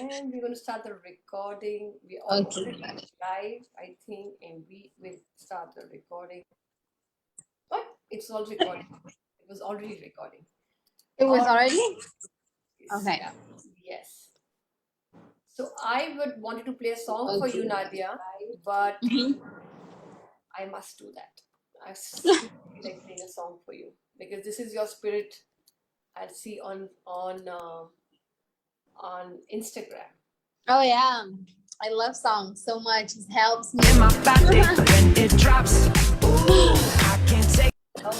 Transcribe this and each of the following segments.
And we're going to start the recording. We are Okay. already live, I think, and we will start the recording. But it's all recording. It was already recording. It was Or already? Okay. yeah, yes. So I would wanted to play a song for you, Okay. Nadia, but Mhm. I must do that. I seriously feel like playing a song for you because this is your spirit. I see on Instagram. Oh yeah. I love songs so much. It helps me. In my body when it drops. Ooh, I can't take. Oh,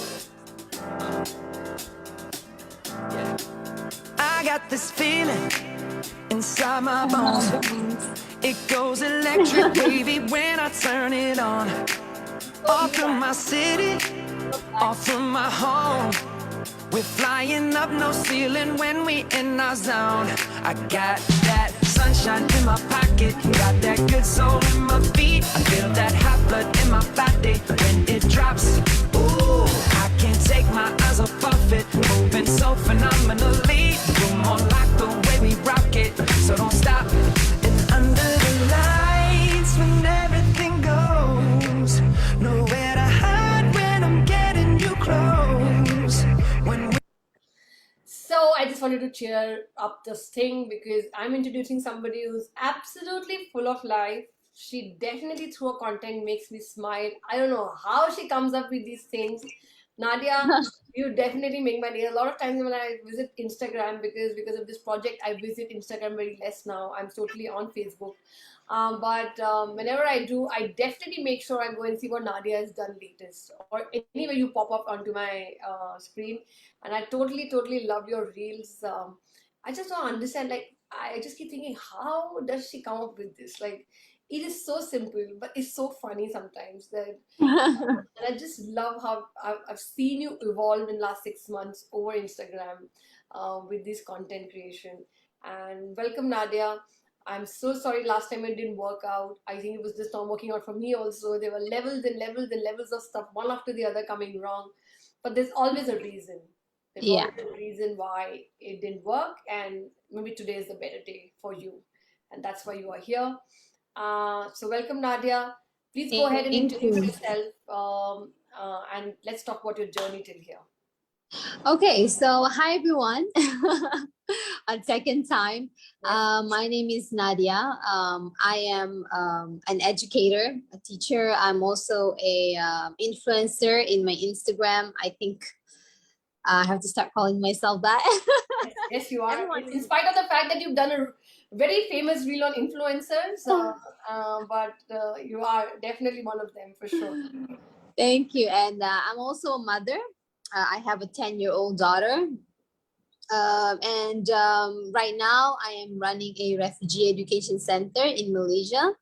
I got this feeling inside my bones. It goes electric, baby, when I turn it on. All through my city, all through my home. We're flying up, no ceiling when we in our zone. I got that sunshine in my pocket, got that good soul in my feet. I feel that hot blood in my body when it drops. Ooh, I can't take my eyes off of it, moving so phenomenally. You're more like the way we rock it, so don't stop. And under the lights, when everything goes, nowhere to hide when I'm getting you close. When so I just wanted to cheer up this thing because I'm introducing somebody who's absolutely full of life. She definitely through her content makes me smile. I don't know how she comes up with these things. Nadia, you definitely make my day. A lot of times when I visit Instagram, because of this project, I visit Instagram very less now. I'm totally on Facebook. But whenever I do, I definitely make sure I go and see what Nadia has done latest. Or anyway, you pop up onto my screen, and I totally love your reels. I just don't understand. Like I just keep thinking, how does she come up with this? Like it is so simple, but it's so funny sometimes that. And I just love how I've seen you evolve in last 6 months over Instagram with this content creation. And welcome, Nadia. I'm so sorry last time it didn't work out. I think it was just not working out for me also. There were levels and levels and levels of stuff, one after the other coming wrong. But there's always a reason. There's Yeah. always a reason why it didn't work. And maybe today is the better day for you. And that's why you are here. So welcome, Nadia. Please go ahead and Thank introduce you. yourself, and let's talk about your journey till here. Okay, so hi everyone. A second time. Yes. My name is Nadia. I am an educator, a teacher. I'm also a influencer in my Instagram. I think I have to start calling myself that. Yes, you are. Everyone In is. spite of the fact that you've done a very famous reel on influencers, but you are definitely one of them for sure. Thank you. And I'm also a mother. I have a 10-year-old daughter. And right now, I am running a refugee education center in Malaysia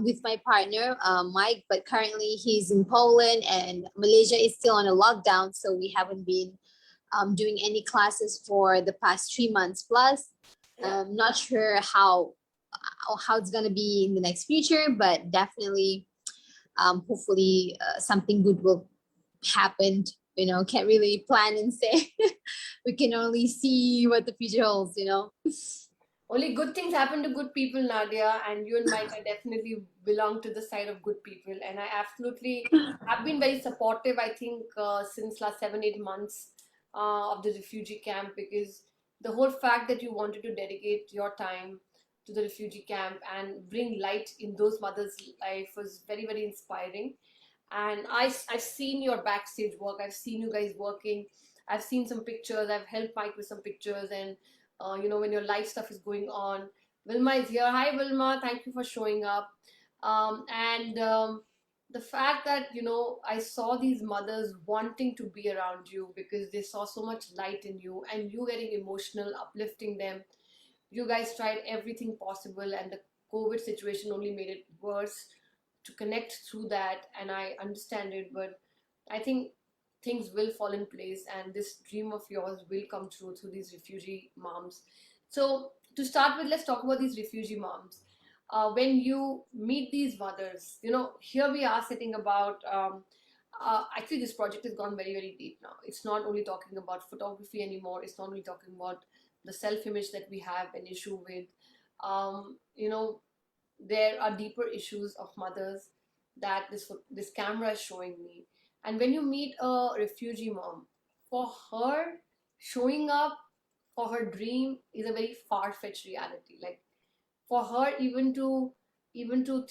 with my partner, Mike. But currently, he's in Poland, and Malaysia is still on a lockdown. So we haven't been doing any classes for the past 3 months plus. Yeah. Not sure how it's gonna be in the next future, but definitely, hopefully, something good will happen. Can't really plan and say. We can only see what the future holds. Only good things happen to good people, Nadia, and you and Mike, I definitely belong to the side of good people. And I absolutely have been very supportive, I think, since last 7, 8 months of the refugee camp, because the whole fact that you wanted to dedicate your time to the refugee camp and bring light in those mothers' life was very inspiring. And I've seen your backstage work. I've seen you guys working. I've seen some pictures. I've helped Mike with some pictures, and when your live stuff is going on. Wilma is here. Hi, Wilma. Thank you for showing up. And the fact that I saw these mothers wanting to be around you because they saw so much light in you, and you getting emotional, uplifting them. You guys tried everything possible, and the COVID situation only made it worse to connect through that. And I understand it, but I think things will fall in place, and this dream of yours will come true through these refugee moms. So to start with, let's talk about these refugee moms. When you meet these mothers, here we are sitting about actually this project has gone very deep now. It's not only talking about photography anymore. It's not only talking about the self-image that we have an issue with. You know, there are deeper issues of mothers that this camera is showing me. And when you meet a refugee mom, for her, showing up for her dream is a very far-fetched reality. Like for her, even to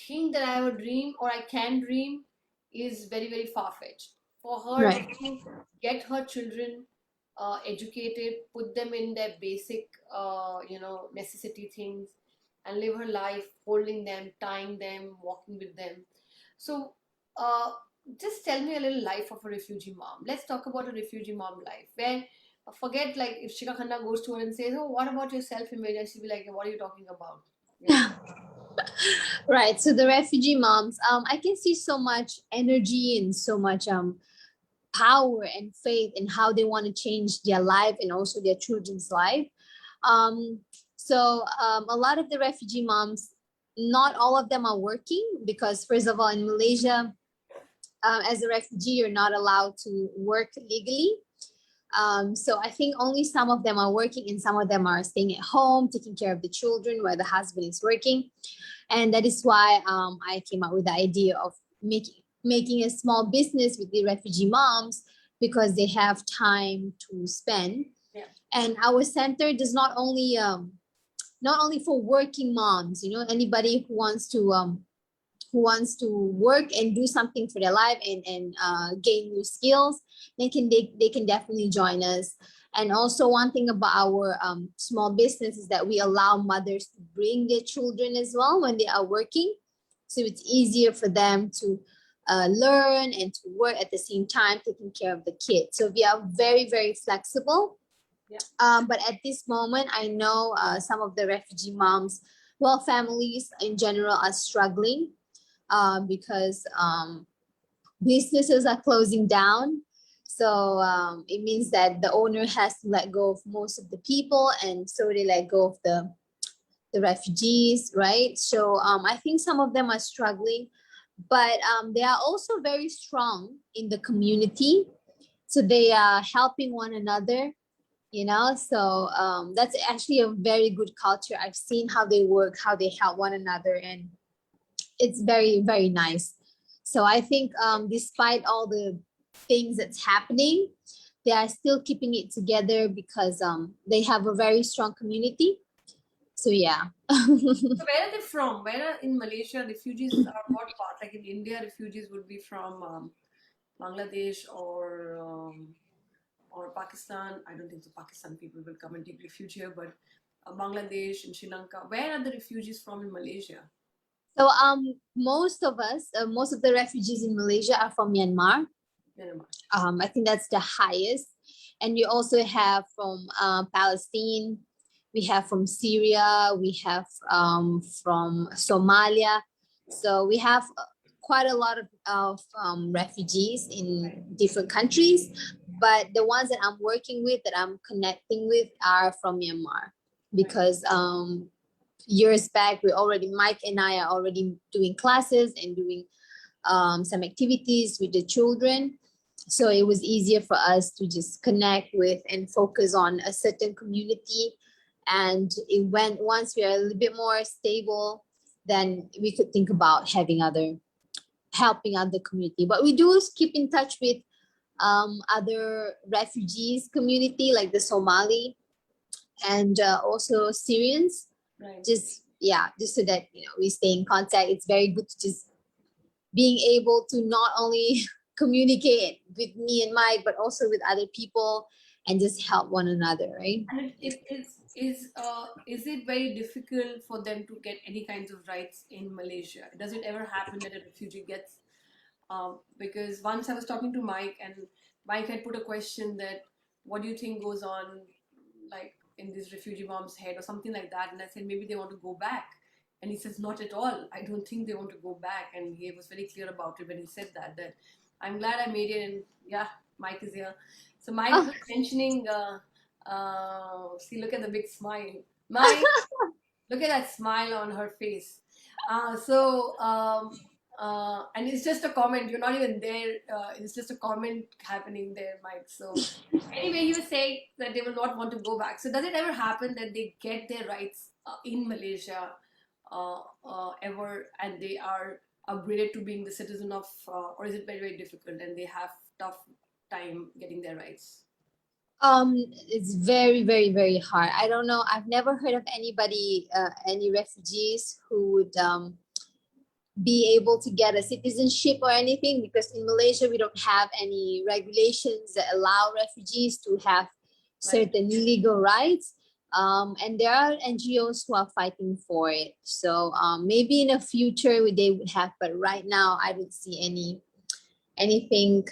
think that I have a dream or I can dream is very, very far-fetched. For her Right. to get her children educated, put them in their basic necessity things, and live her life holding them, tying them, walking with them. So uh, just tell me a little life of a refugee mom. Let's talk about a refugee mom life where forget, like, if Shika Khanna goes to her and says, "Oh, what about your self-image?" and she'll be like, "What are you talking about?" You know. Right. So the refugee moms, I can see so much energy and so much power and faith in how they want to change their life and also their children's life. Um, a lot of the refugee moms, not all of them are working because, first of all, in Malaysia, as a refugee, you're not allowed to work legally. So I think only some of them are working and some of them are staying at home, taking care of the children while the husband is working. And that is why I came up with the idea of making a small business with the refugee moms because they have time to spend. Yeah. And our center does not only for working moms, anybody who wants to work and do something for their life and gain new skills, they can definitely join us. And also one thing about our small business is that we allow mothers to bring their children as well when they are working. So it's easier for them to learn and to work at the same time, taking care of the kids. So we are very, very flexible. Yeah. But at this moment, I know some of the refugee moms, well, families in general are struggling because businesses are closing down. So it means that the owner has to let go of most of the people, and so they let go of the refugees, right? So I think some of them are struggling, but they are also very strong in the community. So they are helping one another, so that's actually a very good culture. I've seen how they work, how they help one another, and it's very, very nice. So I think despite all the things that's happening, they are still keeping it together because they have a very strong community. So yeah. So where are they from? Where are in Malaysia refugees are what part? Like in India, refugees would be from Bangladesh or Pakistan. I don't think the Pakistan people will come and take refuge here, but Bangladesh and Sri Lanka. Where are the refugees from in Malaysia? So most of us, most of the refugees in Malaysia are from Myanmar. Myanmar. I think that's the highest. And we also have from Palestine, we have from Syria, we have from Somalia. So we have quite a lot of refugees in different countries. But the ones that I'm working with, that I'm connecting with, are from Myanmar because years back, Mike and I are already doing classes and doing some activities with the children. So it was easier for us to just connect with and focus on a certain community. And once we are a little bit more stable, then we could think about helping other community. But we do keep in touch with other refugees community like the Somali and also Syrians. Right. Just so that we stay in contact. It's very good to just being able to not only communicate with me and Mike, but also with other people and just help one another, right? And is it very difficult for them to get any kinds of rights in Malaysia? Does it ever happen that a refugee gets? Because once I was talking to Mike, and Mike had put a question that, "What do you think goes on, like in this refugee mom's head or something like that?" And I said maybe they want to go back, and he says not at all. I don't think they want to go back, and he was very clear about it when he said that. That I'm glad I made it, and yeah, Mike is here. So Mike was mentioning. See, look at the big smile. Mike, look at that smile on her face. So And it's just a comment. You're not even there. It's just a comment happening there, Mike. So anyway, he was saying that they will not want to go back. So does it ever happen that they get their rights in Malaysia ever, and they are upgraded to being the citizen of, or is it very, very difficult and they have tough time getting their rights? It's very, very, very hard. I don't know. I've never heard of anybody, any refugees who would be able to get a citizenship or anything, because in Malaysia we don't have any regulations that allow refugees to have certain legal rights. And there are NGOs who are fighting for it. So maybe in the future they would have, but right now I don't see anything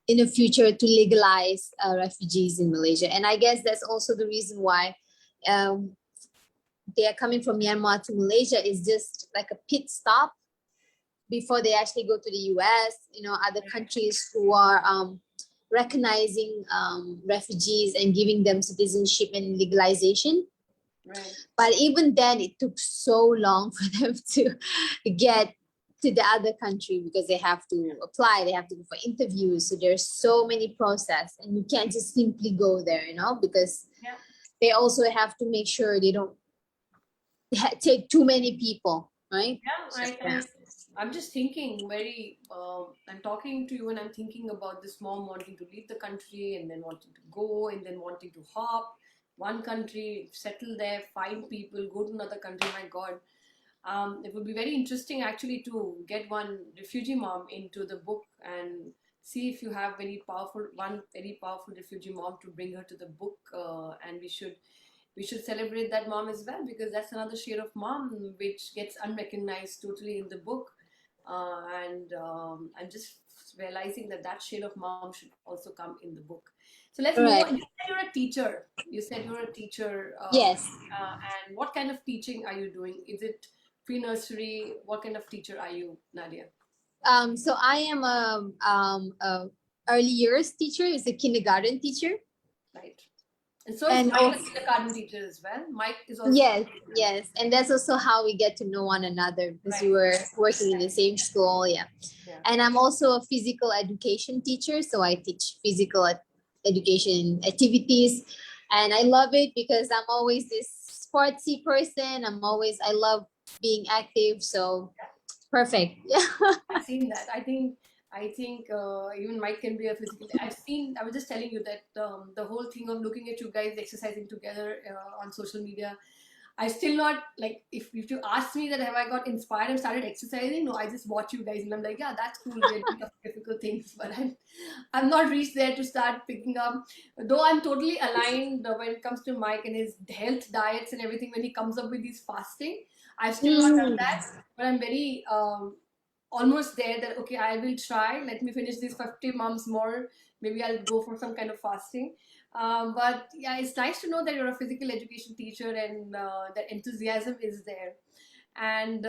in the future to legalize refugees in Malaysia. And I guess that's also the reason why they are coming from Myanmar to Malaysia, is just like a pit stop before they actually go to the US, other countries who are recognizing refugees and giving them citizenship and legalization. Right. But even then, it took so long for them to get to the other country, because they have to apply, they have to go for interviews. So there's so many process, and you can't just simply go there, because they also have to make sure they don't take too many people, right? Yeah, I'm just thinking I'm talking to you and I'm thinking about this mom wanting to leave the country and then wanting to go and then wanting to hop one country, settle there, find people, go to another country. My God. It would be very interesting actually to get one refugee mom into the book and see if you have one very powerful refugee mom to bring her to the book, and we should celebrate that mom as well, because that's another shade of mom which gets unrecognized totally in the book, and I'm just realizing that shade of mom should also come in the book. So let's move on. You said you're a teacher. Yes. And what kind of teaching are you doing? Is it pre-nursery? What kind of teacher are you, Nadia? So I am a early years teacher. Is a kindergarten teacher. Right. And so is Mike a kindergarten teacher as well? Mike is also. Yes. And that's also how we get to know one another, because we were working in the same school. Yeah. And I'm also a physical education teacher. So I teach physical education activities. And I love it because I'm always this sportsy person. I love being active. So perfect. Yeah. I've seen that. I think even Mike can be a physical. I was just telling you that the whole thing of looking at you guys exercising together on social media, I still not, like, if you ask me that have I got inspired and started exercising, no, I just watch you guys and I'm like, yeah, that's cool, we're doing difficult things, but I'm not reached there to start picking up, though I'm totally aligned when it comes to Mike and his health diets and everything. When he comes up with his fasting, I've still not done that, but I'm very almost there, that okay, I will try, let me finish these 50 months more, maybe I'll go for some kind of fasting. But yeah, it's nice to know that you're a physical education teacher and that enthusiasm is there. And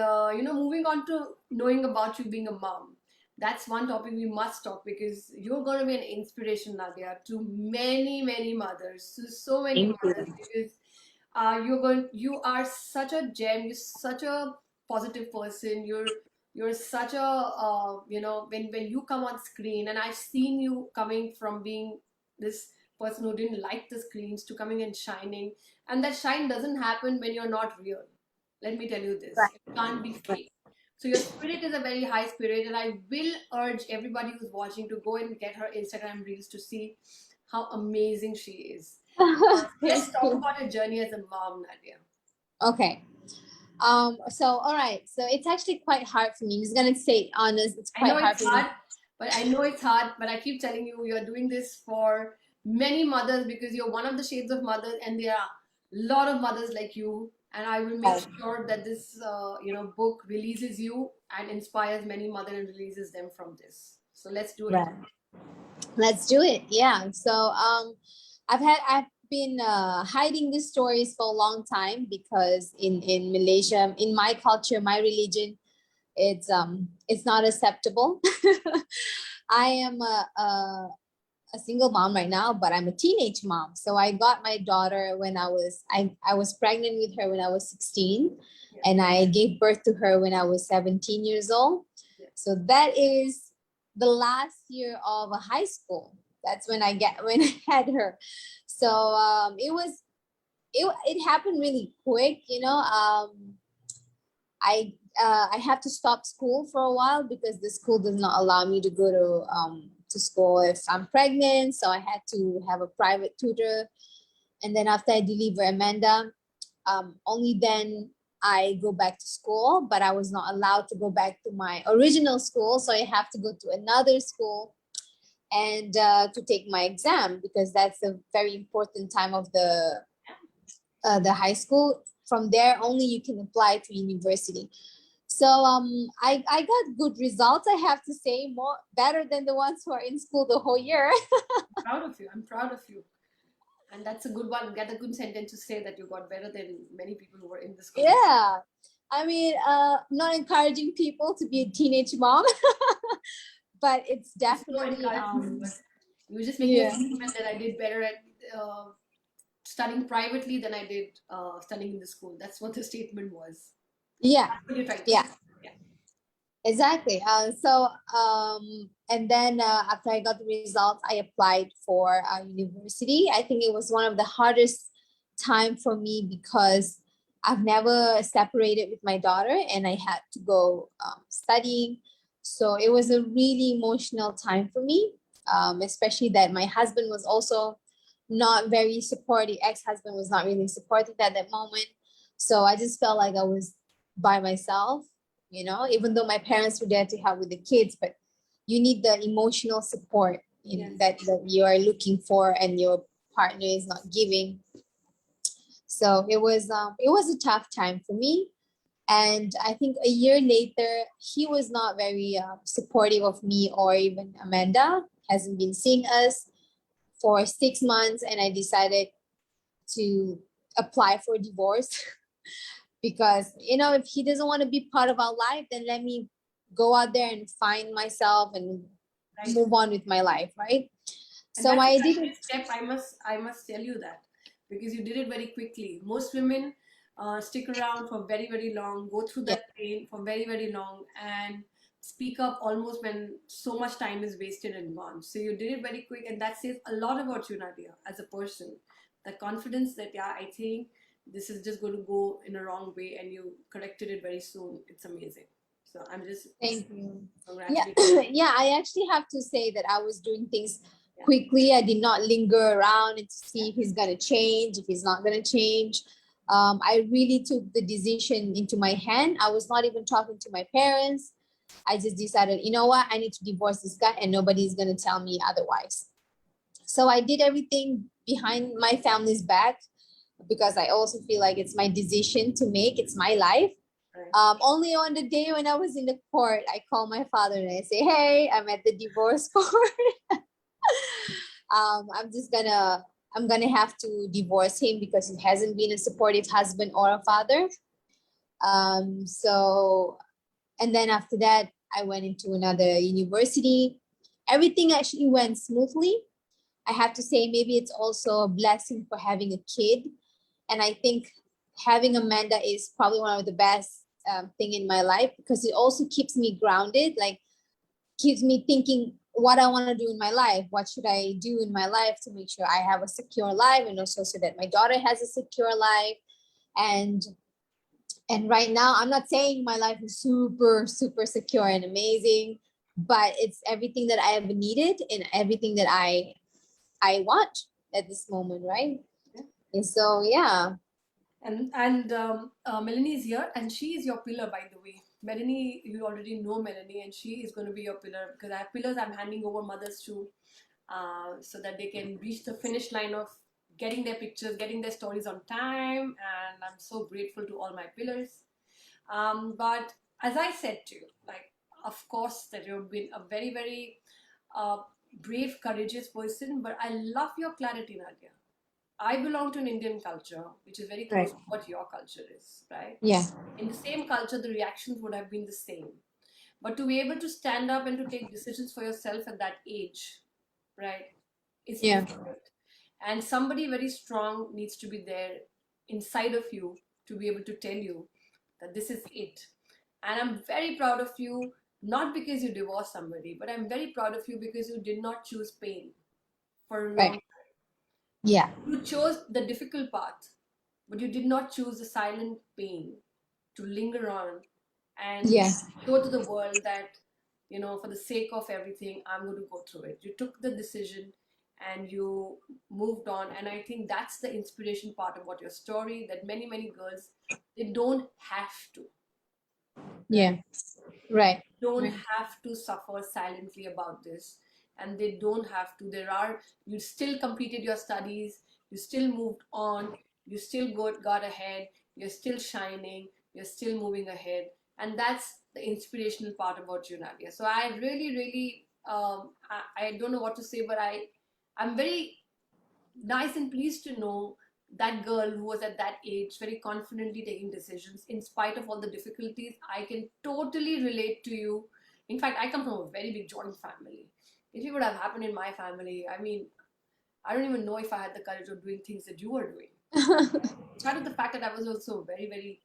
moving on to knowing about you being a mom, that's one topic we must talk, because you're going to be an inspiration, Nadia, to many mothers, to so many mothers, because you are such a gem, you're such a positive person, you're such a when you come on screen, and I've seen you coming from being this person who didn't like the screens to coming and shining, and that shine doesn't happen when you're not real. Let me tell you this, it can't be fake. So your spirit is a very high spirit, and I will urge everybody who's watching to go and get her Instagram reels to see how amazing she is. Let's talk about your journey as a mom, Nadia. Okay. So all right. So it's actually quite hard for me. I'm just gonna say honest. It's quite hard for me. But I know it's hard. But I keep telling you, you're doing this for many mothers, because you're one of the shades of mothers, and there are a lot of mothers like you. And I will make sure that this book releases you and inspires many mothers and releases them from this. So let's do it. Right. Let's do it. Yeah. So I've been hiding these stories for a long time, because in Malaysia, in my culture, my religion, it's not acceptable. I am a single mom right now, but I'm a teenage mom. So I got my daughter when I was pregnant with her when I was 16, and I gave birth to her when I was 17 years old. So that is the last year of a high school. That's when I had her. So it happened really quick, you know. I have to stop school for a while because the school does not allow me to go to school if I'm pregnant. So I had to have a private tutor. And then after I deliver Amanda, only then I go back to school, but I was not allowed to go back to my original school. So I have to go to another school and to take my exam, because that's a very important time of the high school. From there, only you can apply to university. So I got good results, I have to say, more better than the ones who are in school the whole year. Proud of you. I'm proud of you. And that's a good one. Get a good sentence to say that you got better than many people who were in the school. Yeah. I mean, not encouraging people to be a teenage mom, but it's It's no definitely encouragement, but you were just making a yeah. statement that I did better at studying privately than I did studying in the school. That's what the statement was. Yeah. That's what you're trying to Yeah. say. Yeah. Exactly. And then after I got the results, I applied for university. I think it was one of the hardest time for me because I've never separated with my daughter, and I had to go studying. So it was a really emotional time for me, especially that my husband was also not very supportive. Ex-husband was not really supportive at that moment. So I just felt like I was by myself, you know, even though my parents were there to help with the kids, but you need the emotional support Yes. that you are looking for and your partner is not giving. So it was a tough time for me. And I think a year later, he was not very supportive of me or even Amanda. Hasn't been seeing us for 6 months, and I decided to apply for divorce. Because, you know, if he doesn't want to be part of our life, then let me go out there and find myself and Right. move on with my life, right? And So that's I a didn't. courageous step. I must tell you that, because you did it very quickly. Most women stick around for very very long, go through Yeah, that pain for very very long, and speak up almost when so much time is wasted and gone. So you did it very quick, and that says a lot about you, Nadia, as a person. The confidence that, yeah, I think this is just going to go in a wrong way, and you corrected it very soon. It's amazing. So I'm just thank you. Yeah, congratulating. yeah, I actually have to say that I was doing things quickly. I did not linger around and see if he's gonna change, if he's not gonna change. I really took the decision into my hand. I was not even talking to my parents. I just decided, you know what, I need to divorce this guy, and nobody's gonna tell me otherwise. So I did everything behind my family's back, because I also feel like it's my decision to make. It's my life. Right. Only on the day when I was in the court, I call my father and I say, "Hey, I'm at the divorce court. I'm just I'm gonna have to divorce him because he hasn't been a supportive husband or a father." So, and then after that, I went into another university. Everything actually went smoothly. I have to say, maybe it's also a blessing for having a kid. And I think having Amanda is probably one of the best thing in my life, because it also keeps me grounded, like keeps me thinking what I want to do in my life. What should I do in my life to make sure I have a secure life, and also so that my daughter has a secure life. And and right now, I'm not saying my life is super, super secure and amazing, but it's everything that I have needed and everything that I want at this moment, right? Yeah. And so, yeah. And Melanie is here, and she is your pillar, by the way. Melanie, you already know Melanie, and she is going to be your pillar, because I have pillars I'm handing over mothers to, so that they can reach the finish line of getting their pictures, getting their stories on time. And I'm so grateful to all my pillars. But as I said to you, like, of course, that you've been a very, very uh, brave, courageous person, but I love your clarity, Nadia. I belong to an Indian culture, which is very close Right. to what your culture is, right? Yeah. In the same culture, the reactions would have been the same. But to be able to stand up and to take decisions for yourself at that age, right, is Yeah. difficult. And somebody very strong needs to be there inside of you to be able to tell you that this is it. And I'm very proud of you, not because you divorced somebody, but I'm very proud of you because you did not choose pain for a long. Right. Yeah. You chose the difficult path, but you did not choose the silent pain to linger on and Yeah. show to the world that, for the sake of everything, I'm going to go through it. You took the decision and you moved on. And I think that's the inspiration part about your story, that many, many girls, they don't have to. Yeah. Right. Don't Right. have to suffer silently about this, and they don't have to. You still completed your studies, you still moved on, you still got ahead, you're still shining, you're still moving ahead. And that's the inspirational part about you, Nadia. So I really, really, I don't know what to say, but I'm very nice and pleased to know that girl who was at that age very confidently taking decisions in spite of all the difficulties. I can totally relate to you. In fact, I come from a very big joint family. If it would have happened in my family, I mean, I don't even know if I had the courage of doing things that you were doing. In spite of the fact that I was also very, very,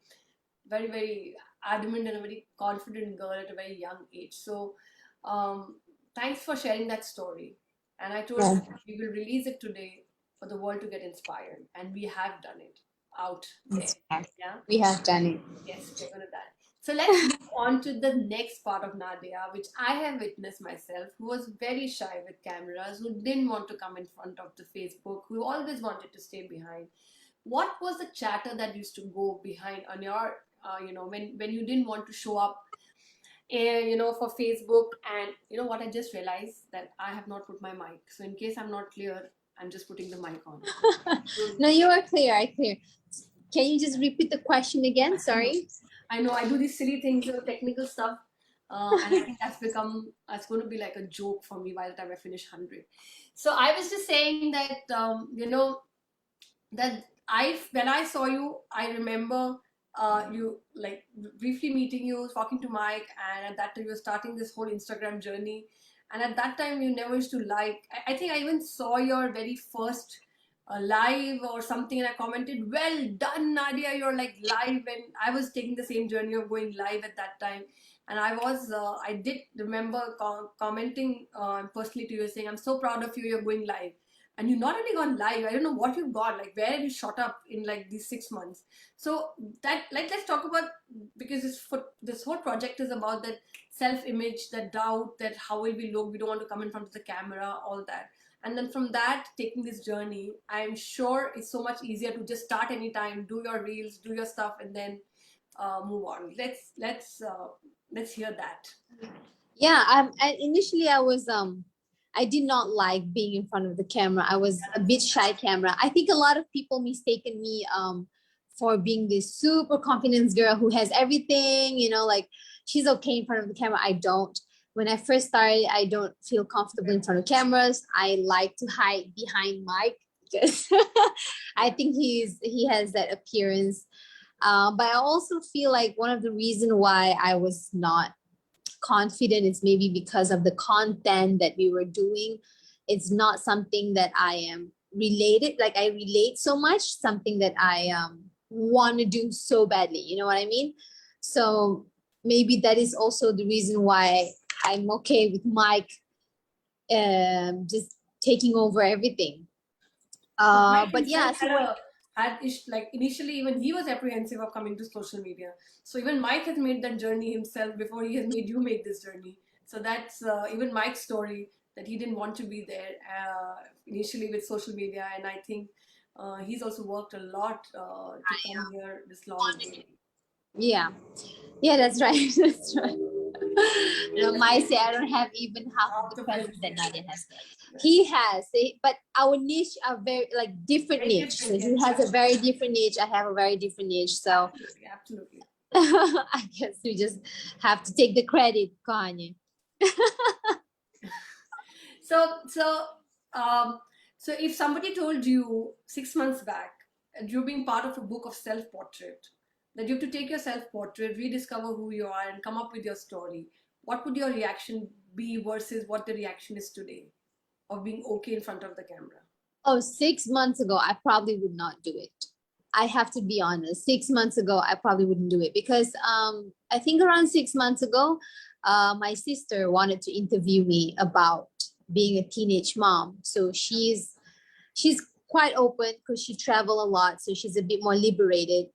very, very adamant and a very confident girl at a very young age. So um, thanks for sharing that story. And I told Yeah. you we will release it today for the world to get inspired, and we have done it out there. Yeah. We have done it. Yes, we're gonna die. So let's move on to the next part of Nadia, which I have witnessed myself, who was very shy with cameras, who didn't want to come in front of the Facebook, who always wanted to stay behind. What was the chatter that used to go behind on your, when you didn't want to show up, for Facebook? And you know what? I just realized that I have not put my mic. So in case I'm not clear, I'm just putting the mic on. No, you are clear. I clear. Can you just repeat the question again? Sorry. I know I do these silly things, technical stuff, and I think that's going to be like a joke for me by the time I finish 100. So I was just saying that, that when I saw you, I remember you like briefly meeting you, talking to Mike, and at that time you were starting this whole Instagram journey. And at that time, you never used to like. I think I even saw your very first live or something, and I commented, "Well done, Nadia. You're like live." And I was taking the same journey of going live at that time, and I did remember commenting personally to you, saying, "I'm so proud of you. You're going live." And you not only gone live, I don't know what you got, like where have you shot up in like these 6 months. So that, like, let's talk about, because this whole project is about that self-image, that doubt, that how will we look, we don't want to come in front of the camera, all that. And then from that, taking this journey, I'm sure it's so much easier to just start anytime, do your reels, do your stuff, and then move on. Let's hear that. Yeah. Initially I did not like being in front of the camera. I was a bit shy camera. I think a lot of people mistaken me for being this super confidence girl who has everything, like she's okay in front of the camera. I don't. When I first started, I don't feel comfortable in front of cameras. I like to hide behind Mike because I think he has that appearance. But I also feel like one of the reasons why I was not confident is maybe because of the content that we were doing. It's not something that I am related, like I relate so much, something that I want to do so badly, you know what I mean? So maybe that is also the reason why I'm okay with Mike just taking over everything. Mike But yeah, himself so when, like initially even he was apprehensive of coming to social media. So even Mike has made that journey himself before he has made you make this journey. So that's even Mike's story, that he didn't want to be there initially with social media, and I think he's also worked a lot to come here this long way. yeah, that's right. That's right. My say I don't have even half of Half the the presence friends that here. Nadia has. He has, but our niche are very like different Very niche. So different, he yes. has a very different niche. I have a very different niche. So Absolutely. I guess we just have to take the credit, Kanye. So um, so if somebody told you 6 months back, and you're being part of a book of self-portrait, that you have to take your self-portrait, rediscover who you are, and come up with your story, what would your reaction be versus what the reaction is today of being okay in front of the camera? Oh, 6 months ago, I probably would not do it. I have to be honest. 6 months ago, I probably wouldn't do it because I think around 6 months ago, my sister wanted to interview me about being a teenage mom. So she's quite open because she travel a lot, so she's a bit more liberated,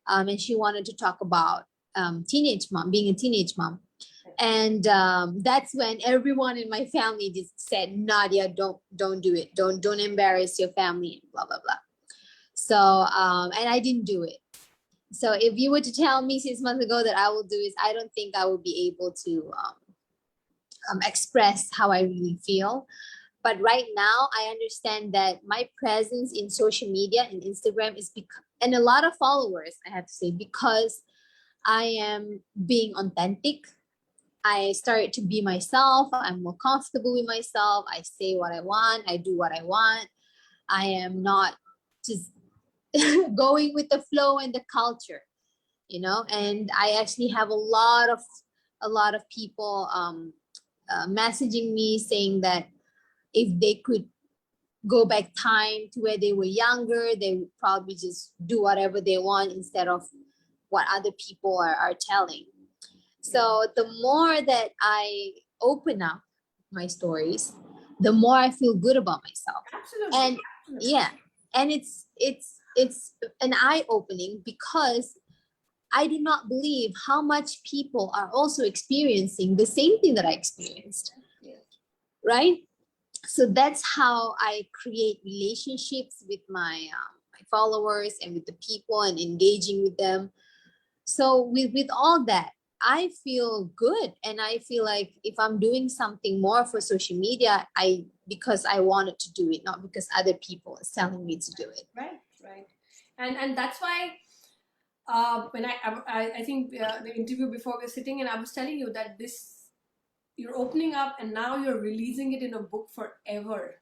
and she wanted to talk about teenage mom, being a teenage mom. And that's when everyone in my family just said, Nadia, don't do it, don't embarrass your family, blah blah blah. So and I didn't do it. So if you were to tell me 6 months ago that I will do it, I don't think I would be able to express how I really feel. But right now, I understand that my presence in social media and Instagram is and a lot of followers, I have to say, because I am being authentic. I started to be myself. I'm more comfortable with myself. I say what I want. I do what I want. I am not just going with the flow and the culture, you know. And I actually have a lot of people messaging me saying that if they could go back time to where they were younger, they would probably just do whatever they want instead of what other people are telling. So the more that I open up my stories, the more I feel good about myself. Absolutely. And Absolutely. yeah, and it's an eye-opening because I did not believe how much people are also experiencing the same thing that I experienced. Yes. Right? So that's how I create relationships with my followers and with the people and engaging with them. So with all that, I feel good, and I feel like if I'm doing something more for social media, because I wanted to do it, not because other people are telling me to do it. Right, right. And that's why when I think the interview before we were sitting, and I was telling you that this, you're opening up and now you're releasing it in a book forever.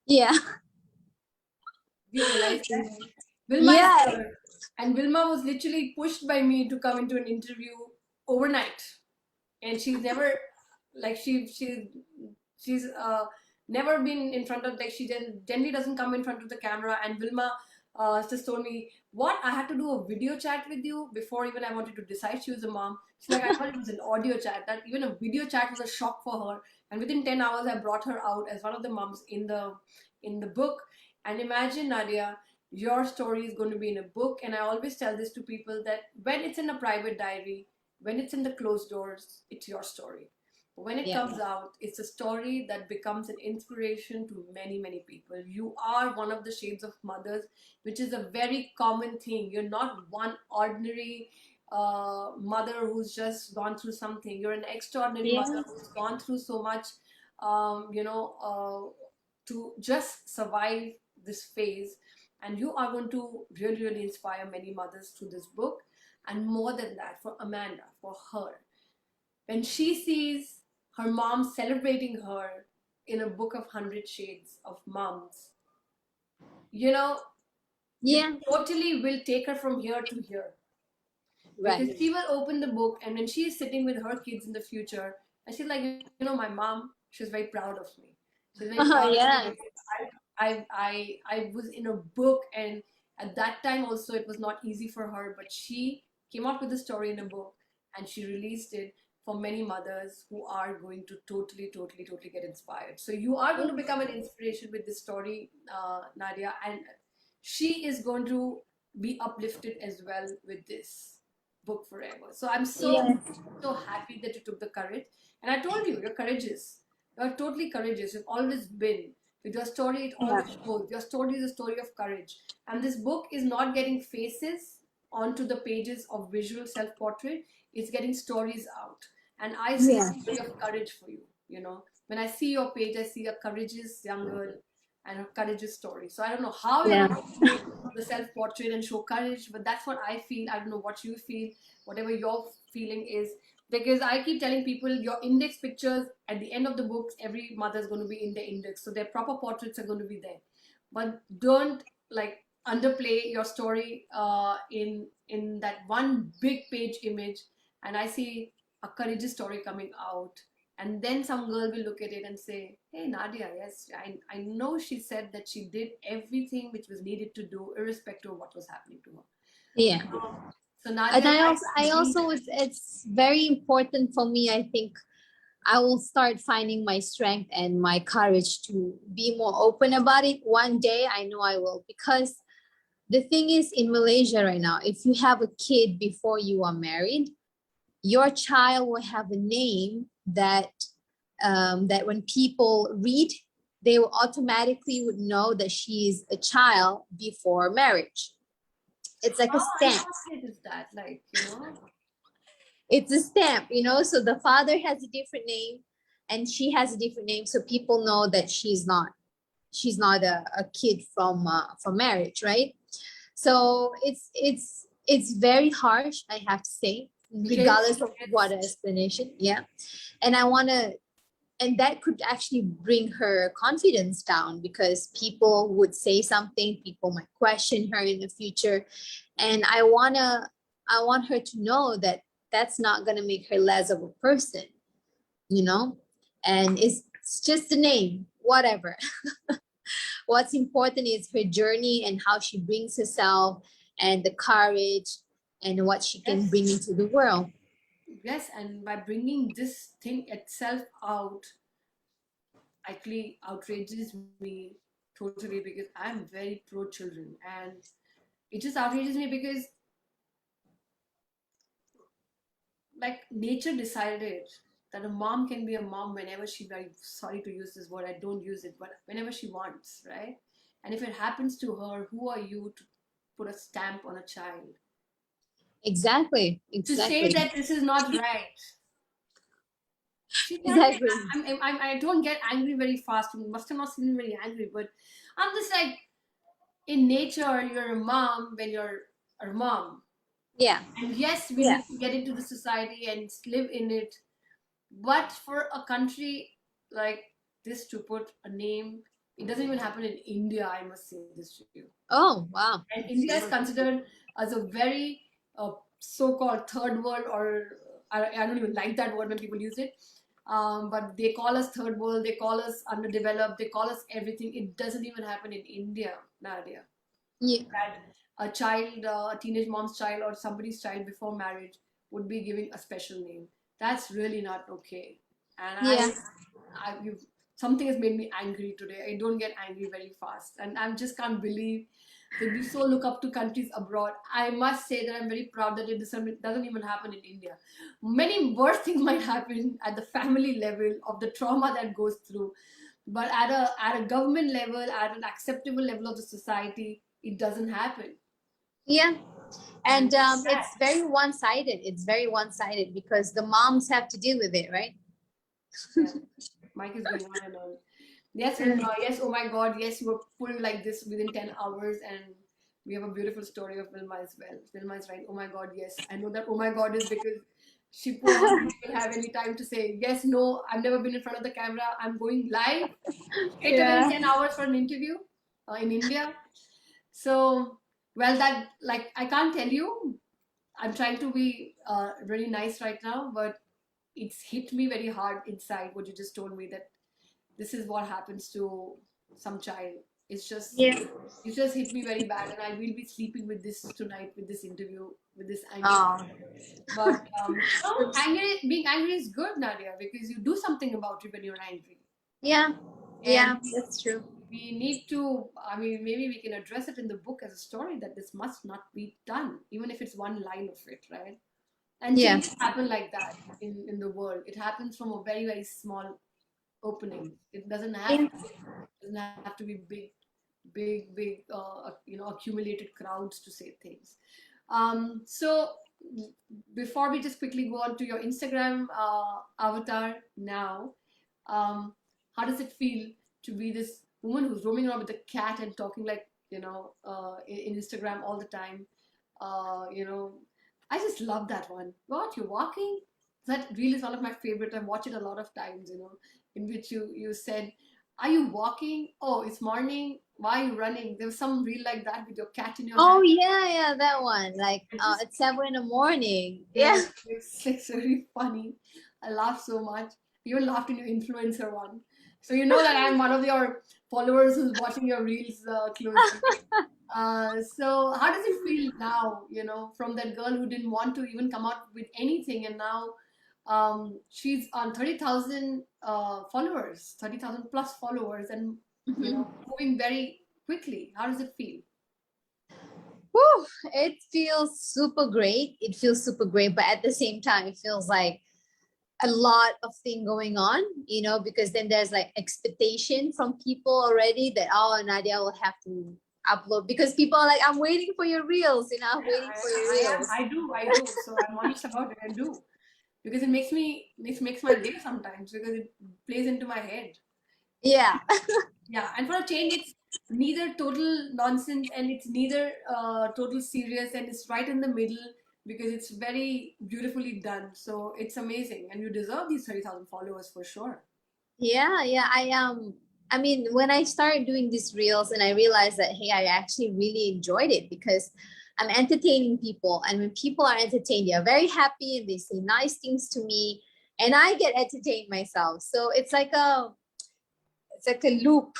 Yeah. Do you realize that? Wilma is Yeah. here, and Wilma was literally pushed by me to come into an interview overnight, and she's never, like she's never been in front of, like, she generally doesn't come in front of the camera. And Wilma just told me, what, I had to do a video chat with you before even I wanted to decide she was a mom. She's like, I thought it was an audio chat. That even a video chat was a shock for her. And within 10 hours I brought her out as one of the moms in the book. And imagine, Nadia, your story is going to be in a book. And I always tell this to people, that when it's in a private diary, when it's in the closed doors, it's your story. But when it Yeah. comes out, it's a story that becomes an inspiration to many, many people. You are one of the shades of mothers, which is a very common thing. You're not one ordinary mother who's just gone through something. You're an extraordinary Yeah. mother who's gone through so much, to just survive this phase. And you are going to really, really inspire many mothers through this book. And more than that, for Amanda, for her, when she sees her mom celebrating her in a book of 100 shades of moms, you know, it Yeah. totally will take her from here to here. Because Right. she will open the book, and when she is sitting with her kids in the future, and she's like, my mom, she's very proud of me. She's very Oh, proud of me yeah. because I was in a book, and at that time also it was not easy for her, but she came up with the story in a book, and she released it for many mothers who are going to totally, totally, totally get inspired. So you are going to become an inspiration with this story, Nadia, and she is going to be uplifted as well with this book forever. So I'm so, Yeah. so happy that you took the courage. And I told you, you're courageous. You're totally courageous. You've always been. With your story, it Yeah. always shows. Your story is a story of courage. And this book is not getting faces onto the pages of visual self-portrait. It's getting stories out. And I see a Yeah. story of courage for you. When I see your page, I see a courageous young girl and a courageous story. So I don't know how you're Yeah. going to do the self-portrait and show courage, but that's what I feel. I don't know what you feel, whatever your feeling is. Because I keep telling people, your index pictures at the end of the books, every mother is going to be in the index, so their proper portraits are going to be there. But don't, like, underplay your story in that one big page image. And I see a courageous story coming out And then some girl will look at it and say, hey, Nadia, yes, I know she said that she did everything which was needed to do, irrespective of what was happening to her. Yeah. So And Nadia, I also it's very important for me. I think I will start finding my strength and my courage to be more open about it. One day I know I will, because the thing is, in Malaysia right now, if you have a kid before you are married, your child will have a name that that when people read, they will automatically would know that she is a child before marriage. It's like a oh, and stamp. what is that? Like, you know? It's a stamp, you know. So the father has a different name, and she has a different name, so people know that she's not a kid from marriage, right? So it's very harsh, I have to say, It is. regardless of what explanation. Yeah. And I want to, and that could actually bring her confidence down, because people would say something, people might question her in the future. And I want her to know that that's not going to make her less of a person, you know. And it's just a name, whatever. What's important is her journey and how she brings herself, and the courage, and what she can bring Yes. into the world. Yes, and by bringing this thing itself out, actually outrages me totally, because I'm very pro children, and it just outrages me because like nature decided that a mom can be a mom whenever she, very sorry to use this word, I don't use it, but whenever she wants, right? And if it happens to her, who are you to put a stamp on a child? Exactly, To say exactly. that this is not right. She can't say, Exactly. I don't get angry very fast. You must have not seen me very angry, but I'm just like, in nature, you're a mom when you're a mom. Yeah. And yes, we Yeah. need to get into the society and live in it. But for a country like this to put a name, it doesn't even happen in India, I must say this to you. Oh, wow. And India is considered as a very so-called third world, or I don't even like that word when people use it. But they call us third world, they call us underdeveloped, they call us everything. It doesn't even happen in India, Nadia. Yeah. That a child, a teenage mom's child, or somebody's child before marriage would be giving a special name. That's really not okay. And Yeah. something has made me angry today. I don't get angry very fast, and I just can't believe that we so look up to countries abroad. I must say that I'm very proud that it doesn't even happen in India. Many worse things might happen at the family level of the trauma that goes through, but at a government level, at an acceptable level of the society, it doesn't happen. Yeah. And And it's very one-sided. It's very one-sided because the moms have to deal with it, right? yeah, Mike is going on and on. Yes, and yes, oh my God, yes, you were pulled like this within 10 hours, and we have a beautiful story of Vilma as well. Vilma is right, oh my God, yes. I know that oh my God is because she poor didn't even have any time to say, yes, no, I've never been in front of the camera, I'm going live straight away in Yeah. 10 hours for an interview in India. So, well, that, like, I can't tell you, I'm trying to be really nice right now, but it's hit me very hard inside what you just told me, that this is what happens to some child. It's just Yeah. it just hit me very bad, and I will be sleeping with this tonight, with this interview, with this anger. Oh. But being angry is good, Nadia, because you do something about it when you're angry, Yeah. and Yeah, that's true. we need to. I mean, maybe we can address it in the book as a story that this must not be done, even if it's one line of it, right? And Yeah. changes happen like that in the world. It happens from a very very small opening. It Yeah. doesn't have to be big, accumulated crowds to say things. So before we just quickly go on to your Instagram avatar now, um, how does it feel to be this woman who's roaming around with a cat and talking like, in Instagram all the time? I just love that one. What, you're walking? That reel is one of my favorite. I watch it a lot of times, in which you said, are you walking? Oh, it's morning. Why are you running? There was some reel like that with your cat in your Oh, hand. yeah, yeah, that one. Like I just, at 7 in the morning. yeah, Yeah. it's very funny. I laugh so much. You even laughed in your influencer one. So you know that I'm one of your followers who's watching your reels closely. So how does it feel now, from that girl who didn't want to even come out with anything, and now she's on 30,000 followers, 30,000 plus followers, and Mhm. moving very quickly. How does it feel? Whew, it feels super great. It feels super great, but at the same time, it feels like a lot of thing going on, because then there's like expectation from people already that, oh, Nadia will have to upload, because people are like, I'm waiting for your reels, I'm Yeah, waiting for your I am. reels. I do. So I'm honest about it. I do, because it makes my day sometimes, because it plays into my head. Yeah. Yeah, and for a change, it's neither total nonsense and it's neither total serious, and it's right in the middle, because it's very beautifully done. So it's amazing, and you deserve these 30,000 followers for sure. Yeah. I mean, when I started doing these reels and I realized that, hey, I actually really enjoyed it because I'm entertaining people. And when people are entertained, they're very happy and they say nice things to me. And I get entertained myself. So it's like a loop,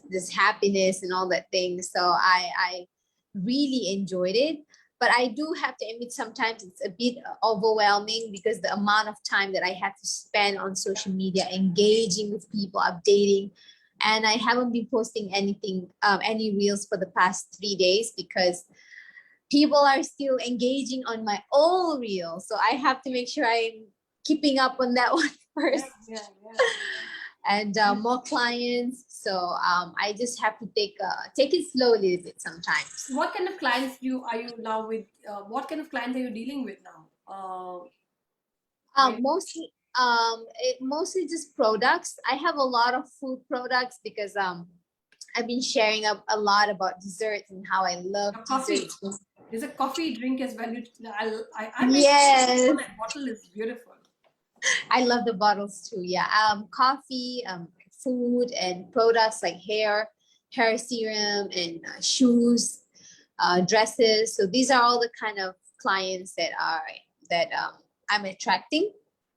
this happiness and all that thing. So I really enjoyed it. But I do have to admit, sometimes it's a bit overwhelming because the amount of time that I have to spend on social media, engaging with people, updating. And I haven't been posting anything, any reels for the past 3 days because people are still engaging on my old reels. So I have to make sure I'm keeping up on that one Yeah, first, yeah, yeah. and more clients. So I just have to take it slow a little bit sometimes. What kind of clients are you now with? What kind of clients are you dealing with now? When, Mostly just products. I have a lot of food products because I've been sharing up a lot about desserts and how I love your coffee. desserts. There's a coffee drink as well. I make Yes, that bottle is beautiful. I love the bottles too. Yeah, coffee, food, and products like hair serum, and shoes, dresses. So these are all the kind of clients that I'm attracting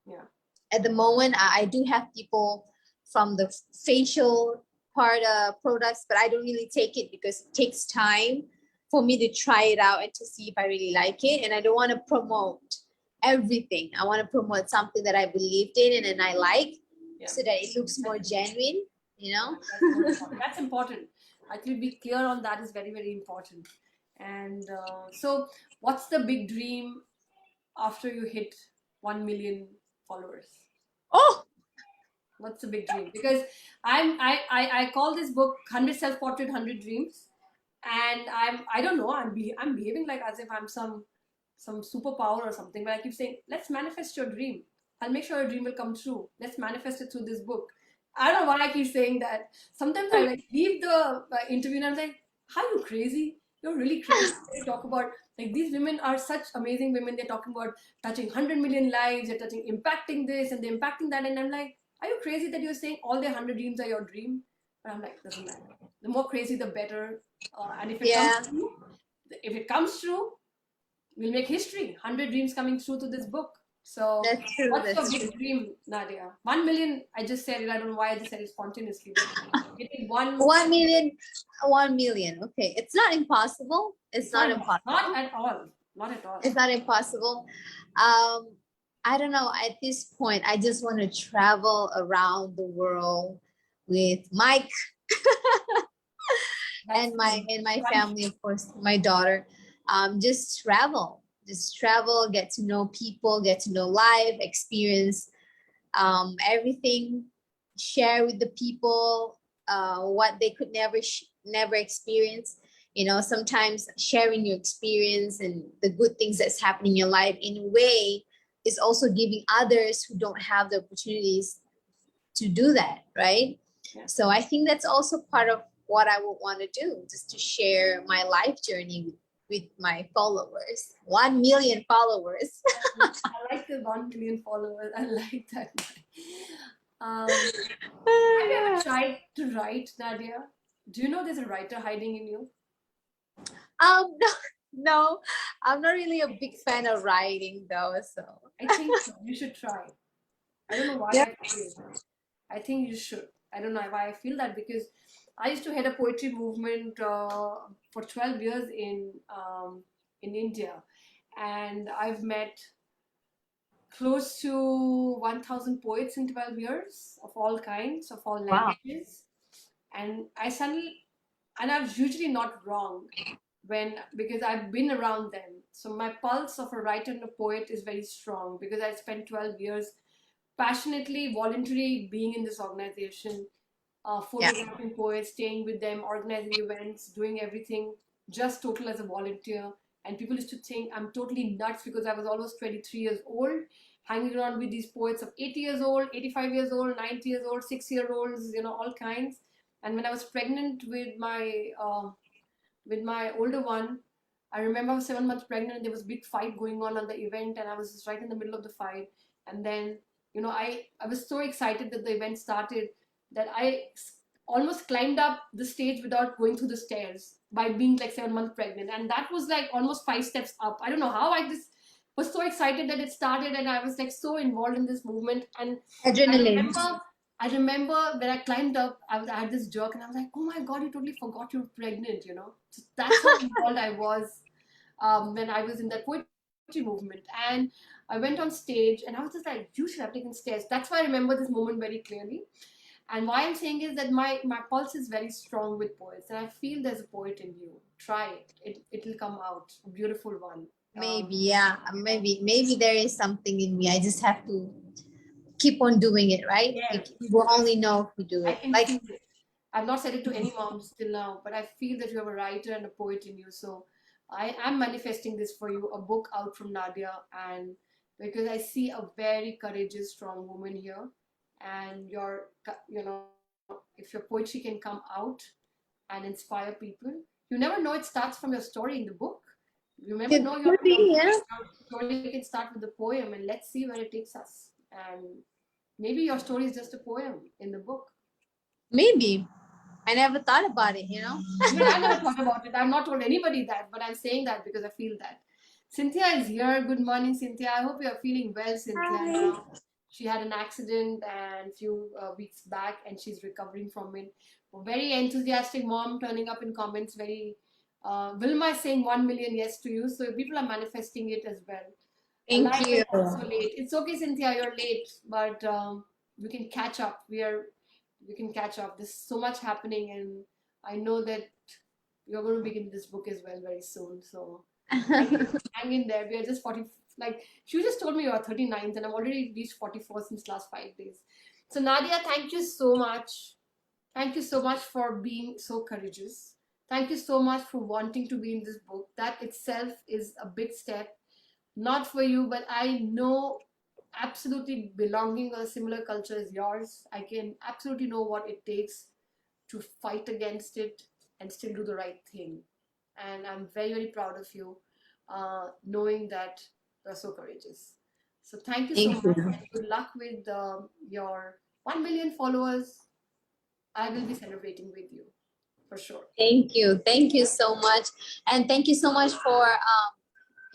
Yeah. at the moment. I do have people from the facial part products, but I don't really take it because it takes time for me to try it out and to see if I really like it. And I don't want to promote everything. I want to promote something that I believed in and I like, Yeah. so that it looks more That's genuine, you know? That's more important. That's important. Actually, be clear on that is very, very important. And so, what's the big dream after you hit 1 million followers? Oh, What's the big dream? Because I call this book 100 Self Portrait, 100 Dreams, and I don't know, I'm behaving like as if I'm some superpower or something, but I keep saying, let's manifest your dream. I'll make sure your dream will come true. Let's manifest it through this book. I don't know why I keep saying that. Sometimes I like leave the interview and I'm like, how are you crazy? You're really crazy. They talk about like these women are such amazing women. They're talking about touching 100 million lives. They're touching, impacting this and they're impacting that. And I'm like, are you crazy that you're saying all their 100 dreams are your dream? But I'm like, doesn't matter. The more crazy, the better. And yeah, if it comes true, we'll make history. 100 dreams coming through to this book. So, that's true. what's your That's true. big dream, Nadia? 1 million, I just said it. I don't know why I just said it spontaneously, but getting one, 1 million, 1 million. Okay. It's not impossible. It's it's not not impossible. at all. Not at all. It's not impossible. Um, I don't know. At this point, I just want to travel around the world with Mike That's and my one. family, of course, my daughter. Just travel, get to know people, get to know life, experience everything, share with the people what they could never experience. Sometimes sharing your experience and the good things that's happening in your life in a way is also giving others who don't have the opportunities to do that, right? Yeah. So I think that's also part of what I would want to do, just to share my life journey with my followers. 1 million followers. I like the 1 million followers. I like that. Have you ever tried to write, Nadia? Do you know there's a writer hiding in you? No, no, I'm not really a big fan of writing though. So I think so. You should try. I don't know why Yeah. I feel. I think you should. I don't know why I feel that, because I used to head a poetry movement for 12 years in India, and I've met close to 1,000 poets in 12 years of all kinds, of all Wow. languages, and I was usually not wrong because I've been around them. So my pulse of a writer and a poet is very strong because I spent 12 years passionately, voluntarily being in this organization, Yeah. photographing poets, staying with them, organizing events, doing everything, just total as a volunteer. And people used to think I'm totally nuts because I was almost 23 years old, hanging around with these poets of 80 years old, 85 years old, 90 years old, 6 year olds, all kinds. And when I was pregnant with my older one, I remember I was 7 months pregnant and there was a big fight going on the event, and I was just right in the middle of the fight. And then, I was so excited that the event started that almost climbed up the stage without going through the stairs by being like 7 months pregnant. And that was like almost 5 steps up. I don't know how I just was so excited that it started, and I was like so involved in this movement. And I Adrenaline. remember I remember when I climbed up, I had this jerk, and I was like, "Oh my god, you totally forgot you were pregnant," So that's how involved I was when I was in that poetry movement. And I went on stage, and I was just like, "You should have taken stairs." That's why I remember this moment very clearly. And why I'm saying is that my pulse is very strong with poets, and I feel there's a poet in you. Try it; it'll come out a beautiful one. Maybe, yeah. Maybe there is something in me. I just have to keep on doing it, right? Yes, We will only know if we do I it. can Like, feel it. I've not said it to any moms till now, but I feel that you have a writer and a poet in you. So I am manifesting this for you, a book out from Nadia, and because I see a very courageous, strong woman here, and if your poetry can come out and inspire people, you never know. It starts from your story in the book. You never it know could be, yeah. your story can start with the poem, and let's see where it takes us. And maybe your story is just a poem in the book. Maybe. I never thought about it, Even I never thought about it. I've not told anybody that, but I'm saying that because I feel that. Cynthia is here. Good morning, Cynthia. I hope you're feeling well, Cynthia, Hi. now. She had an accident and few weeks back, and she's recovering from it. Very enthusiastic mom turning up in comments. Very Vilma is saying 1 million yes to you. So people are manifesting it as well. Thank Life is you. also late. It's okay, Cynthia. You're late, but we can catch up. We can catch up. There's so much happening, and I know that you're going to begin this book as well very soon. So hang in there. We are just 40. Like, she just told me you are 39th, and I've already reached 44 since last 5 days. So, Nadia, thank you so much. Thank you so much for being so courageous. Thank you so much for wanting to be in this book. That itself is a big step, not for you, but I know absolutely belonging a similar culture as yours. I can absolutely know what it takes to fight against it and still do the right thing. And I'm very, very proud of you, knowing that you're so courageous. So thank you so Thank much, you. and good luck with your 1 million followers. I will be celebrating with you for sure. Thank you. Thank you so much. And thank you so much for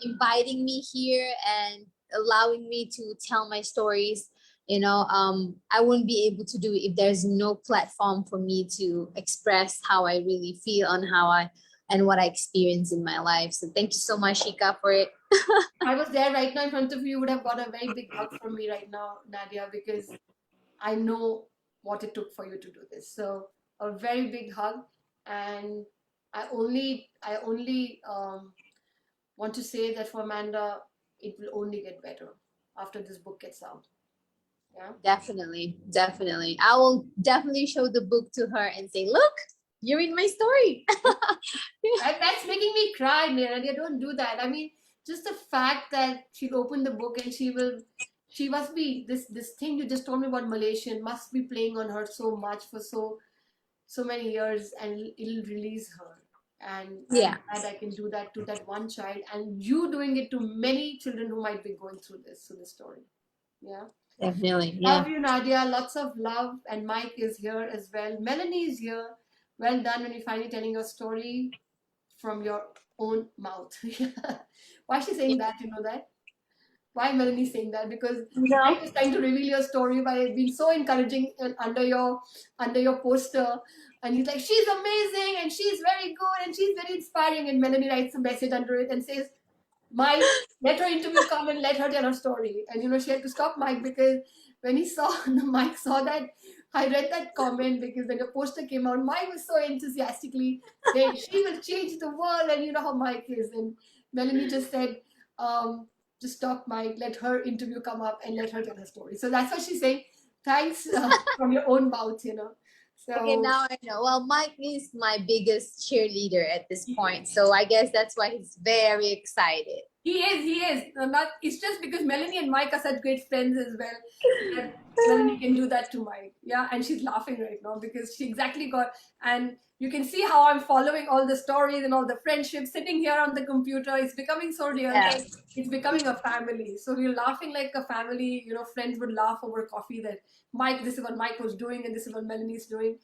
inviting me here and allowing me to tell my stories. I wouldn't be able to do it if there's no platform for me to express how I really feel and what I experience in my life. So thank you so much, Shika, for it. If I was there right now in front of you, you would have got a very big hug from me right now, Nadia, because I know what it took for you to do this. So a very big hug, and I only want to say that for Amanda, it will only get better after this book gets out. Yeah, Definitely, definitely. I will definitely show the book to her and say, look, you're in my story. that's making me cry, Nadia. Don't do that. I mean, just the fact that she'll open the book and she must be this thing you just told me about Malaysian must be playing on her so much for so many years, and it'll release her. And I'm Yeah, glad I can do that to that one child, and you doing it to many children who might be going through this story. Yeah. definitely. Yeah. Love you, Nadia. Lots of love. And Mike is here as well. Melanie is here. Well done when you finally telling your story from your own mouth. Why is she saying that? You know that? why Melanie saying that? Because No. I was trying to reveal your story by being so encouraging under your poster. And he's like, she's amazing and she's very good and she's very inspiring. And Melanie writes a message under it and says, Mike, let her interview come and let her tell her story. And she had to stop Mike because when Mike saw that, I read that comment because when the poster came out, Mike was so enthusiastically saying she will change the world, and you know how Mike is. And Melanie just said, just stop Mike, let her interview come up and let her tell her story. So that's what she's saying. Thanks from your own mouth, So Okay, now I know. Well, Mike is my biggest cheerleader at this point, so I guess that's why he's very excited. He is. It's just because Melanie and Mike are such great friends as well that Melanie can do that to Mike. Yeah, and she's laughing right now because she exactly got, and you can see how I'm following all the stories and all the friendships sitting here on the computer. It's becoming so real. Yeah. It's becoming a family. So we're laughing like a family. Friends would laugh over coffee that Mike, this is what Mike was doing and this is what Melanie's doing.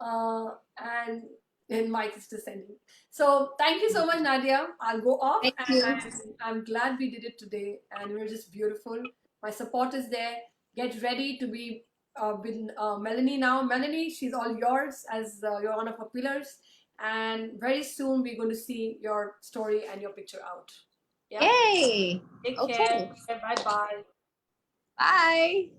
And Mike is descending. So thank you so much, Nadia. I'll go off. Thank And you. I'm glad we did it today, and we're just beautiful. My support is there. Get ready to be with Melanie now. Melanie, she's all yours as you're one of her pillars. And very soon we're going to see your story and your picture out. Yeah. Yay! Take Okay. care. Bye-bye. Bye.